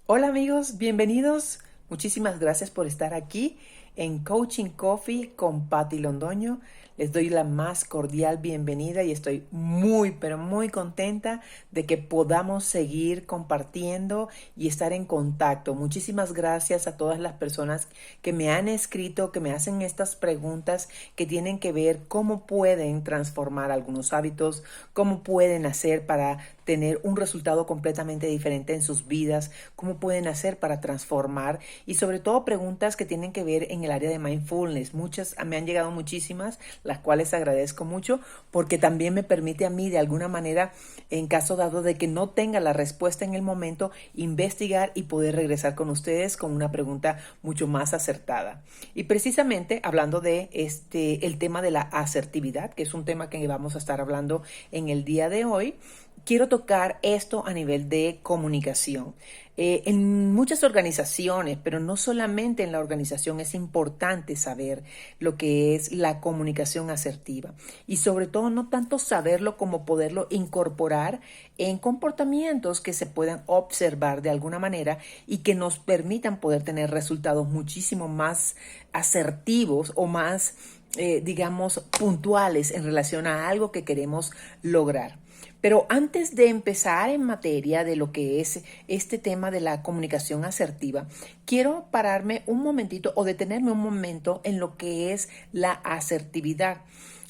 Hola amigos, bienvenidos. Muchísimas gracias por estar aquí en Coaching Coffee con Patti Londoño. Les doy la más cordial bienvenida y estoy muy, pero muy contenta de que podamos seguir compartiendo y estar en contacto. Muchísimas gracias a todas las personas que me han escrito, que me hacen estas preguntas que tienen que ver cómo pueden transformar algunos hábitos, cómo pueden hacer para tener un resultado completamente diferente en sus vidas, cómo pueden hacer para transformar y sobre todo preguntas que tienen que ver en el área de mindfulness. Muchas me han llegado muchísimas, las cuales agradezco mucho porque también me permite a mí de alguna manera, en caso dado de que no tenga la respuesta en el momento, investigar y poder regresar con ustedes con una pregunta mucho más acertada. Y precisamente hablando de el tema de la asertividad, que es un tema que vamos a estar hablando en el día de hoy, quiero tocar esto a nivel de comunicación. En muchas organizaciones, pero no solamente en la organización, es importante saber lo que es la comunicación asertiva y sobre todo no tanto saberlo como poderlo incorporar en comportamientos que se puedan observar de alguna manera y que nos permitan poder tener resultados muchísimo más asertivos o más, digamos, puntuales en relación a algo que queremos lograr. Pero antes de empezar en materia de lo que es este tema de la comunicación asertiva, quiero pararme un momentito o detenerme un momento en lo que es la asertividad.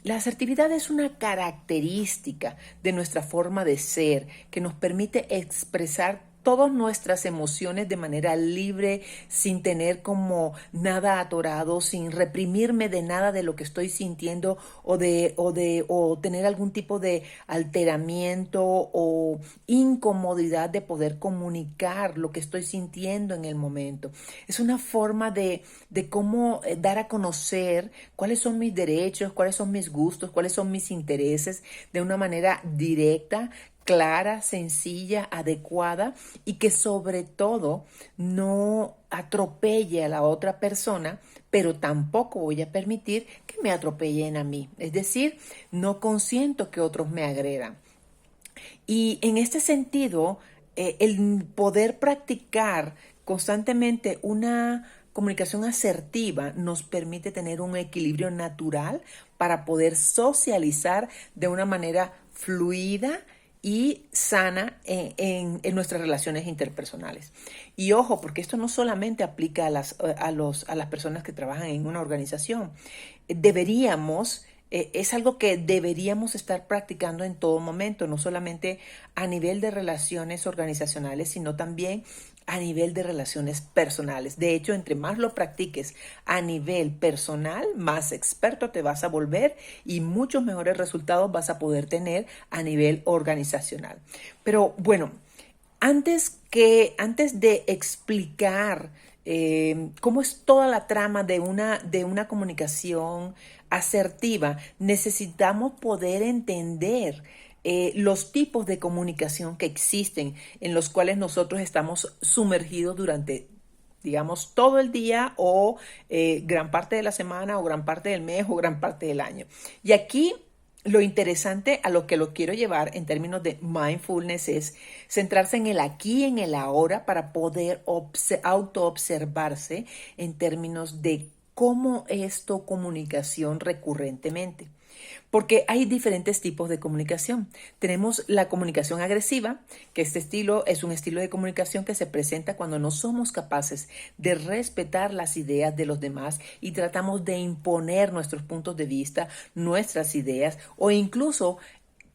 La asertividad es una característica de nuestra forma de ser que nos permite expresar todas nuestras emociones de manera libre, sin tener como nada atorado, sin reprimirme de nada de lo que estoy sintiendo o tener algún tipo de alteramiento o incomodidad de poder comunicar lo que estoy sintiendo en el momento. Es una forma de cómo dar a conocer cuáles son mis derechos, cuáles son mis gustos, cuáles son mis intereses de una manera directa, clara, sencilla, adecuada y que sobre todo no atropelle a la otra persona, pero tampoco voy a permitir que me atropellen a mí. Es decir, no consiento que otros me agredan. Y en este sentido, el poder practicar constantemente una comunicación asertiva nos permite tener un equilibrio natural para poder socializar de una manera fluida y sana en nuestras relaciones interpersonales. Y ojo, porque esto no solamente aplica a las personas que trabajan en una organización. Es algo que deberíamos estar practicando en todo momento, no solamente a nivel de relaciones organizacionales, sino también a nivel de relaciones personales. De hecho, entre más lo practiques a nivel personal, más experto te vas a volver y muchos mejores resultados vas a poder tener a nivel organizacional. Pero bueno, antes de explicar cómo es toda la trama de una comunicación asertiva, necesitamos poder entender los tipos de comunicación que existen, en los cuales nosotros estamos sumergidos durante, digamos, todo el día o gran parte de la semana o gran parte del mes o gran parte del año. Y aquí lo interesante a lo que lo quiero llevar en términos de mindfulness es centrarse en el aquí, en el ahora, para poder auto-observarse en términos de cómo es tu comunicación recurrentemente. Porque hay diferentes tipos de comunicación. Tenemos la comunicación agresiva, que este estilo es un estilo de comunicación que se presenta cuando no somos capaces de respetar las ideas de los demás y tratamos de imponer nuestros puntos de vista, nuestras ideas o incluso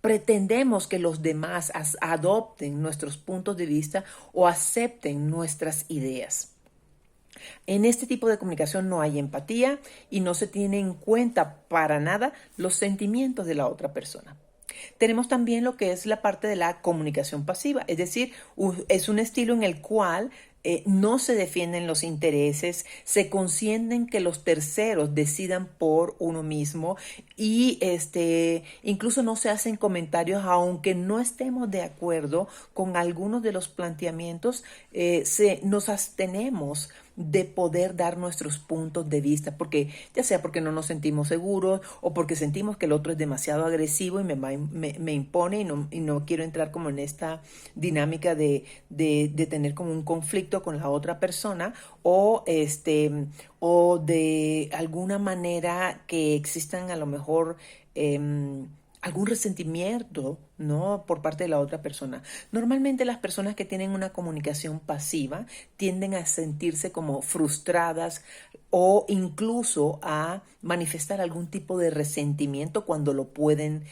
pretendemos que los demás adopten nuestros puntos de vista o acepten nuestras ideas. En este tipo de comunicación no hay empatía y no se tiene en cuenta para nada los sentimientos de la otra persona. Tenemos también lo que es la parte de la comunicación pasiva, es decir, es un estilo en el cual no se defienden los intereses, se consienten que los terceros decidan por uno mismo y incluso no se hacen comentarios aunque no estemos de acuerdo con algunos de los planteamientos, nos abstenemos de poder dar nuestros puntos de vista, porque ya sea porque no nos sentimos seguros o porque sentimos que el otro es demasiado agresivo y me impone y no quiero entrar como en esta dinámica de tener como un conflicto con la otra persona o de alguna manera que existan a lo mejor algún resentimiento, ¿no? Por parte de la otra persona. Normalmente las personas que tienen una comunicación pasiva tienden a sentirse como frustradas o incluso a manifestar algún tipo de resentimiento cuando lo pueden,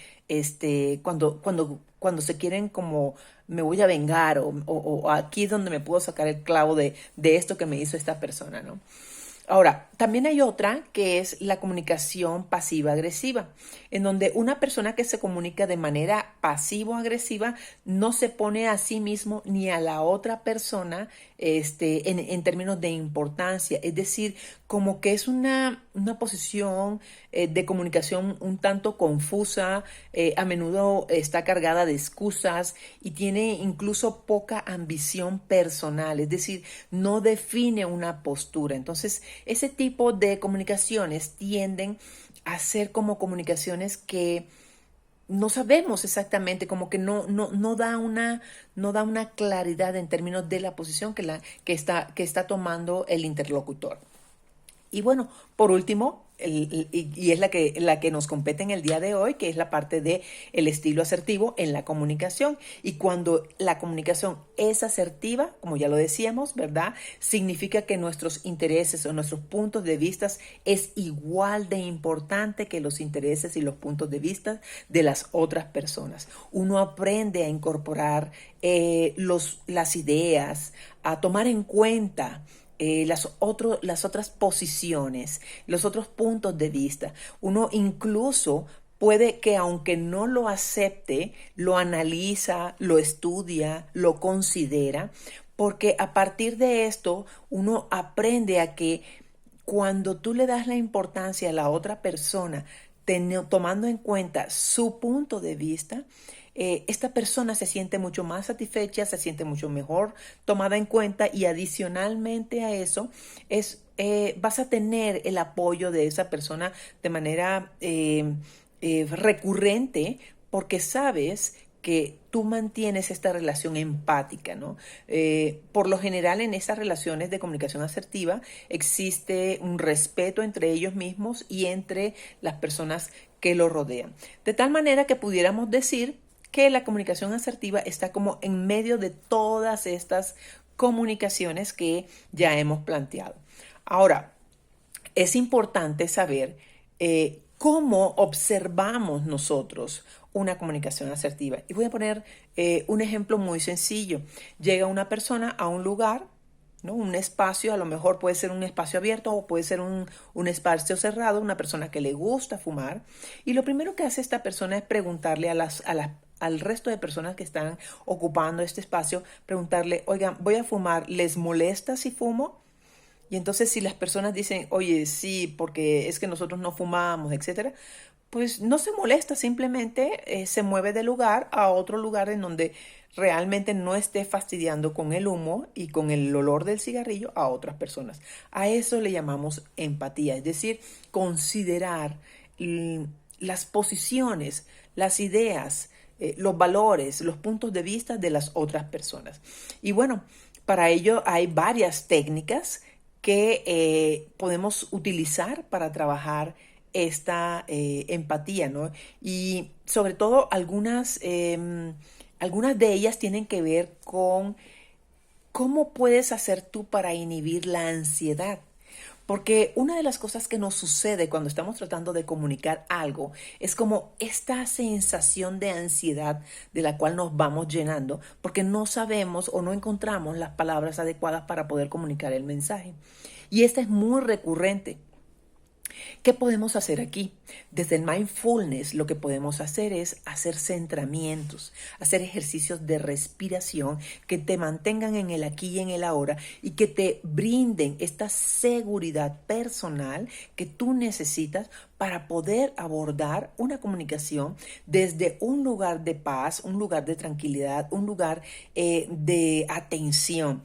cuando se quieren como me voy a vengar o aquí es donde me puedo sacar el clavo de esto que me hizo esta persona, ¿no? Ahora, también hay otra que es la comunicación pasiva-agresiva, en donde una persona que se comunica de manera pasivo-agresiva no se pone a sí mismo ni a la otra persona en términos de importancia. Es decir, como que es una posición de comunicación un tanto confusa, a menudo está cargada de excusas y tiene incluso poca ambición personal, es decir, no define una postura. Entonces, ese tipo de comunicaciones tienden a ser como comunicaciones que no sabemos exactamente, como que no da una claridad en términos de la posición que está tomando el interlocutor. Y bueno, por último, y es la que nos compete en el día de hoy, que es la parte de el estilo asertivo en la comunicación. Y cuando la comunicación es asertiva, como ya lo decíamos, ¿verdad? Significa que nuestros intereses o nuestros puntos de vista es igual de importante que los intereses y los puntos de vista de las otras personas. Uno aprende a incorporar las ideas, a tomar en cuenta las otras posiciones, los otros puntos de vista. Uno incluso puede que aunque no lo acepte, lo analiza, lo estudia, lo considera, porque a partir de esto uno aprende a que cuando tú le das la importancia a la otra persona, tomando en cuenta su punto de vista, esta persona se siente mucho más satisfecha, se siente mucho mejor tomada en cuenta y adicionalmente a eso vas a tener el apoyo de esa persona de manera recurrente porque sabes que tú mantienes esta relación empática, ¿no? Por lo general en esas relaciones de comunicación asertiva existe un respeto entre ellos mismos y entre las personas que lo rodean. De tal manera que pudiéramos decir que la comunicación asertiva está como en medio de todas estas comunicaciones que ya hemos planteado. Ahora, es importante saber cómo observamos nosotros una comunicación asertiva. Y voy a poner un ejemplo muy sencillo. Llega una persona a un lugar, ¿no? Un espacio, a lo mejor puede ser un espacio abierto o puede ser un espacio cerrado, una persona que le gusta fumar. Y lo primero que hace esta persona es preguntarle al resto de personas que están ocupando este espacio, preguntarle, oigan, voy a fumar, ¿les molesta si fumo? Y entonces si las personas dicen, oye, sí, porque es que nosotros no fumamos, etcétera, pues no se molesta, simplemente se mueve de lugar a otro lugar en donde realmente no esté fastidiando con el humo y con el olor del cigarrillo a otras personas. A eso le llamamos empatía, es decir, considerar las posiciones, las ideas, los valores, los puntos de vista de las otras personas. Y bueno, para ello hay varias técnicas que podemos utilizar para trabajar esta empatía, ¿no? Y sobre todo algunas de ellas tienen que ver con cómo puedes hacer tú para inhibir la ansiedad. Porque una de las cosas que nos sucede cuando estamos tratando de comunicar algo es como esta sensación de ansiedad de la cual nos vamos llenando porque no sabemos o no encontramos las palabras adecuadas para poder comunicar el mensaje. Y esta es muy recurrente. ¿Qué podemos hacer aquí? Desde el mindfulness lo que podemos hacer es hacer centramientos, hacer ejercicios de respiración que te mantengan en el aquí y en el ahora y que te brinden esta seguridad personal que tú necesitas para poder abordar una comunicación desde un lugar de paz, un lugar de tranquilidad, un lugar de atención.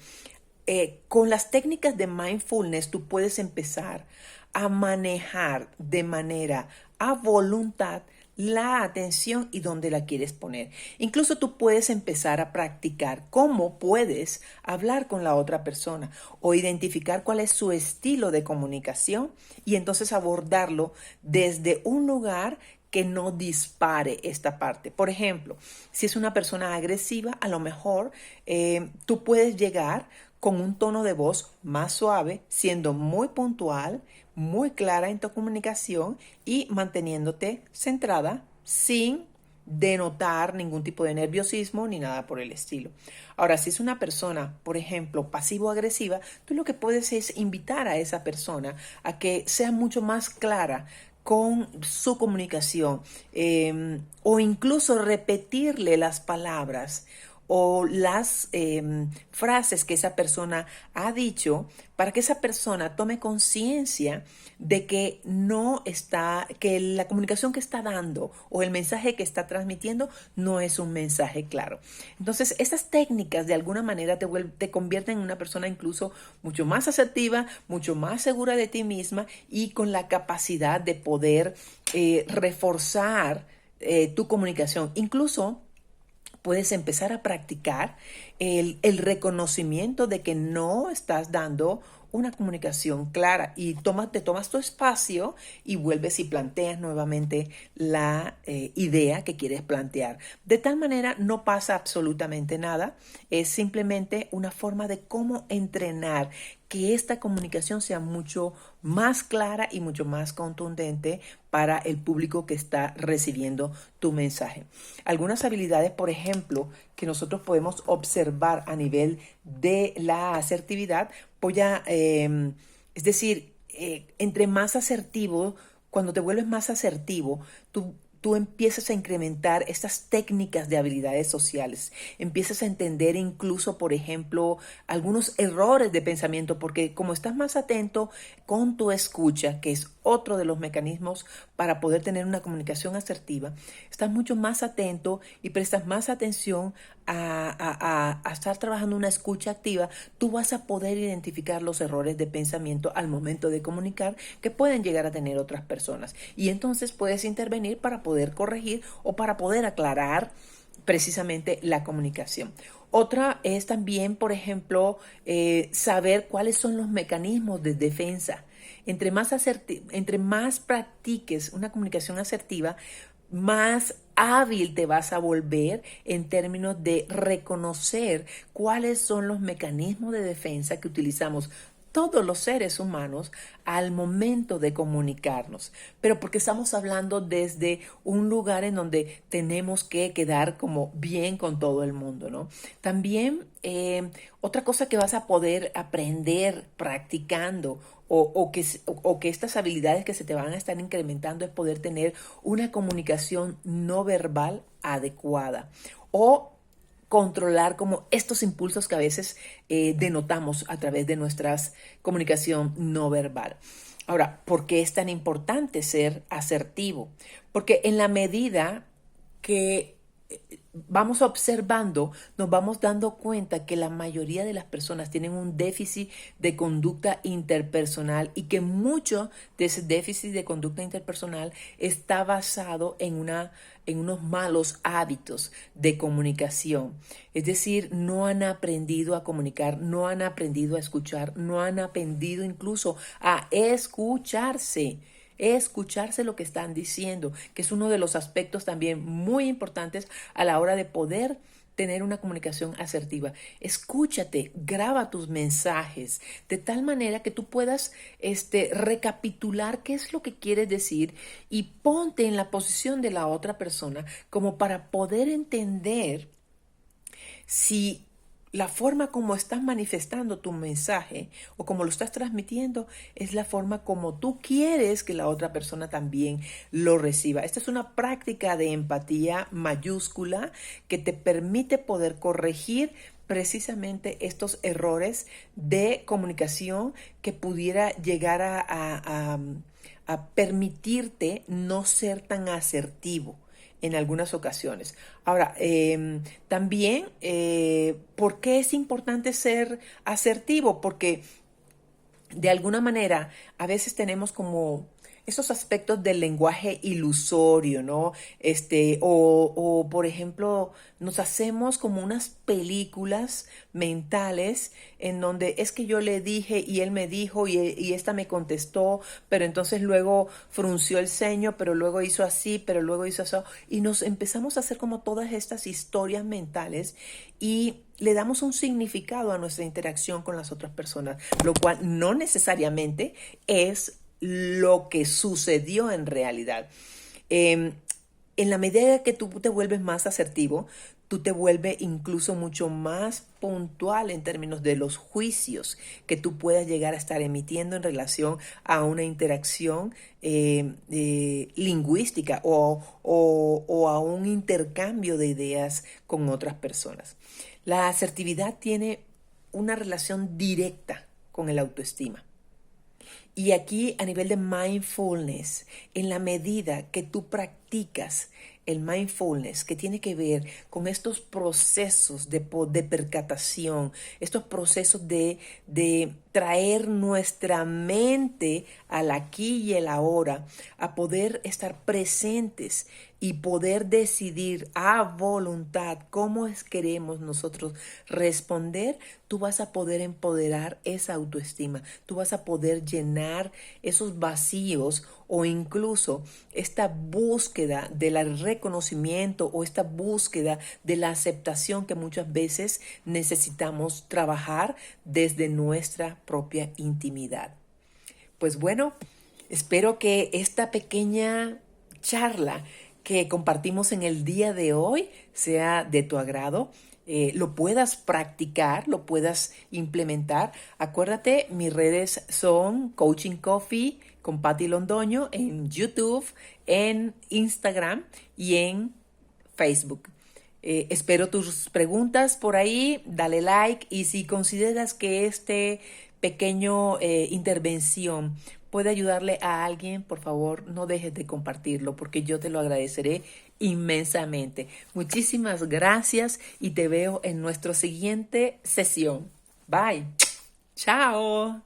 con las técnicas de mindfulness tú puedes empezar a manejar de manera a voluntad la atención y dónde la quieres poner. Incluso tú puedes empezar a practicar cómo puedes hablar con la otra persona o identificar cuál es su estilo de comunicación y entonces abordarlo desde un lugar que no dispare esta parte. Por ejemplo, si es una persona agresiva, a lo mejor tú puedes llegar con un tono de voz más suave, siendo muy puntual, muy clara en tu comunicación y manteniéndote centrada sin denotar ningún tipo de nerviosismo ni nada por el estilo. Ahora, si es una persona, por ejemplo, pasivo-agresiva, tú lo que puedes es invitar a esa persona a que sea mucho más clara con su comunicación, o incluso repetirle las palabras o las frases que esa persona ha dicho para que esa persona tome conciencia de que no está, que la comunicación que está dando o el mensaje que está transmitiendo no es un mensaje claro. Entonces, esas técnicas de alguna manera te convierten en una persona incluso mucho más asertiva, mucho más segura de ti misma y con la capacidad de poder reforzar tu comunicación. Incluso puedes empezar a practicar el reconocimiento de que no estás dando una comunicación clara y te tomas tu espacio y vuelves y planteas nuevamente la idea que quieres plantear. De tal manera no pasa absolutamente nada, es simplemente una forma de cómo entrenar que esta comunicación sea mucho más clara y mucho más contundente para el público que está recibiendo tu mensaje. Algunas habilidades, por ejemplo, que nosotros podemos observar a nivel de la asertividad, es decir, entre más asertivo, cuando te vuelves más asertivo, tú empiezas a incrementar estas técnicas de habilidades sociales, empiezas a entender incluso, por ejemplo, algunos errores de pensamiento, porque como estás más atento con tu escucha, que es otro de los mecanismos para poder tener una comunicación asertiva, estás mucho más atento y prestas más atención a estar trabajando una escucha activa, tú vas a poder identificar los errores de pensamiento al momento de comunicar que pueden llegar a tener otras personas. Y entonces puedes intervenir para poder corregir o para poder aclarar precisamente la comunicación. Otra es también, por ejemplo, saber cuáles son los mecanismos de defensa. Entre más practiques una comunicación asertiva, más hábil te vas a volver en términos de reconocer cuáles son los mecanismos de defensa que utilizamos todos los seres humanos al momento de comunicarnos, pero porque estamos hablando desde un lugar en donde tenemos que quedar como bien con todo el mundo, ¿no? También otra cosa que vas a poder aprender practicando o que estas habilidades que se te van a estar incrementando es poder tener una comunicación no verbal adecuada o controlar como estos impulsos que a veces denotamos a través de nuestra comunicación no verbal. Ahora, ¿por qué es tan importante ser asertivo? Porque en la medida que vamos observando, nos vamos dando cuenta que la mayoría de las personas tienen un déficit de conducta interpersonal y que mucho de ese déficit de conducta interpersonal está basado en unos malos hábitos de comunicación. Es decir, no han aprendido a comunicar, no han aprendido a escuchar, no han aprendido incluso a escucharse lo que están diciendo, que es uno de los aspectos también muy importantes a la hora de poder tener una comunicación asertiva. Escúchate, graba tus mensajes de tal manera que tú puedas recapitular qué es lo que quieres decir y ponte en la posición de la otra persona como para poder entender si la forma como estás manifestando tu mensaje o como lo estás transmitiendo es la forma como tú quieres que la otra persona también lo reciba. Esta es una práctica de empatía mayúscula que te permite poder corregir precisamente estos errores de comunicación que pudiera llegar a permitirte no ser tan asertivo en algunas ocasiones. Ahora, también, ¿por qué es importante ser asertivo? Porque de alguna manera a veces tenemos como esos aspectos del lenguaje ilusorio, ¿no? Por ejemplo, nos hacemos como unas películas mentales en donde es que yo le dije y él me dijo y esta me contestó, pero entonces luego frunció el ceño, pero luego hizo así, pero luego hizo eso. Y nos empezamos a hacer como todas estas historias mentales y le damos un significado a nuestra interacción con las otras personas, lo cual no necesariamente es lo que sucedió en realidad. En la medida que tú te vuelves más asertivo, tú te vuelves incluso mucho más puntual en términos de los juicios que tú puedas llegar a estar emitiendo en relación a una interacción lingüística o a un intercambio de ideas con otras personas. La asertividad tiene una relación directa con el autoestima. Y aquí a nivel de mindfulness, en la medida que tú practicas el mindfulness, que tiene que ver con estos procesos de percatación, estos procesos de traer nuestra mente al aquí y el ahora, a poder estar presentes y poder decidir a voluntad cómo es queremos nosotros responder, tú vas a poder empoderar esa autoestima, tú vas a poder llenar esos vacíos o incluso esta búsqueda del reconocimiento o esta búsqueda de la aceptación que muchas veces necesitamos trabajar desde nuestra propia intimidad. Pues bueno, espero que esta pequeña charla que compartimos en el día de hoy sea de tu agrado. Lo puedas practicar, lo puedas implementar. Acuérdate, mis redes son Coaching Coffee con Patti Londoño en YouTube, en Instagram y en Facebook. Espero tus preguntas por ahí, dale like y si consideras que este pequeño intervención puede ayudarle a alguien, por favor no dejes de compartirlo porque yo te lo agradeceré inmensamente. Muchísimas gracias y te veo en nuestra siguiente sesión. Bye. Chao.